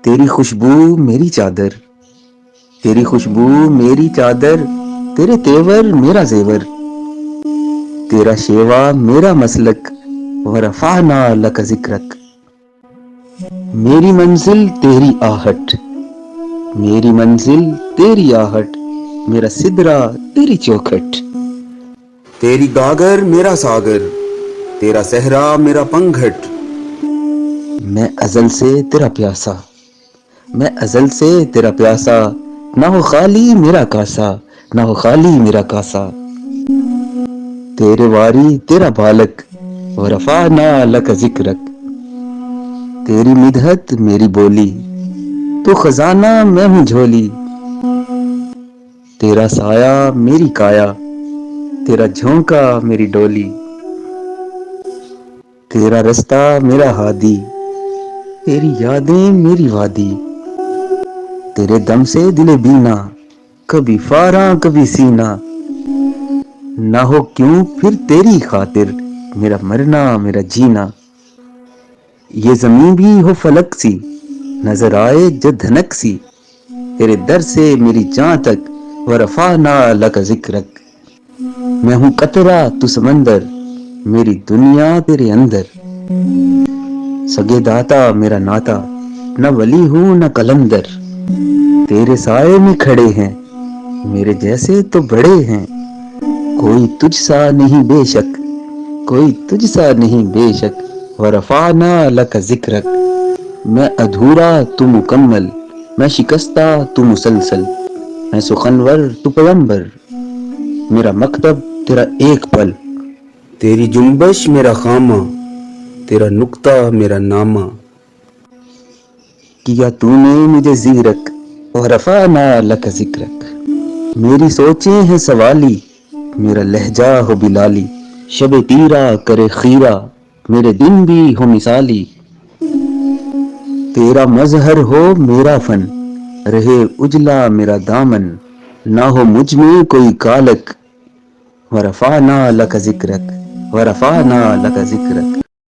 تیری خوشبو میری چادر، تیری خوشبو میری چادر، تیرے تیور میرا زیور، تیرا شیوا میرا مسلک، ورفعنا لک ذکرک۔ میری منزل تیری آہٹ، میری منزل تیری آہٹ، میرا سدرا تیری چوکھٹ۔ تیری گاگر میرا ساگر، تیرا صحرا میرا پنگھٹ۔ میں ازل سے تیرا پیاسا، میں ازل سے تیرا پیاسا، نہ ہو خالی میرا کاسا، نہ ہو خالی میرا کاسا۔ تیرے واری تیرا بالک، ورفعنا لک ذکرک۔ تیری مدحت میری بولی، تو خزانہ میں ہوں جھولی۔ تیرا سایہ میری کایا، تیرا جھونکا میری ڈولی۔ تیرا رستہ میرا ہادی، تیری یادیں میری وادی۔ تیرے دم سے دل بینا، کبھی فاراں کبھی سینا۔ نہ ہو کیوں پھر تیری خاطر، میرا مرنا میرا جینا۔ یہ زمین بھی ہو فلک سی، نظر آئے جو دھنک سی، تیرے در سے میری جان تک، ورفعنا لک ذکرک۔ میں ہوں قطرہ تو سمندر، میری دنیا تیرے اندر۔ سگے داتا میرا ناتا، نہ ولی ہوں نہ کلندر۔ تیرے سائے میں کھڑے ہیں، میرے جیسے تو بڑے ہیں۔ کوئی تجھ سا نہیں بے شک، کوئی تجھ سا نہیں بے شک، ورفعنا لک ذکرک۔ میں ادھورا تو مکمل، میں شکستہ تو مسلسل، میں سخنور تو پیمبر، میرا مکتب تیرا ایک پل۔ تیری جنبش میرا خامہ، تیرا نکتہ میرا نامہ۔ کیا تو نے مجھے زیرک، ورفعنا لک ذکرک۔ میری سوچیں ہیں سوالی، میرا لہجہ ہو بلالی۔ شب تیرا کرے خیرہ، میرے دن بھی ہو مثالی۔ تیرا مظہر ہو میرا فن، رہے اجلا میرا دامن، نہ ہو مجھ میں کوئی کالک، ورفعنا لک ذکرک، ورفعنا لک ذکرک۔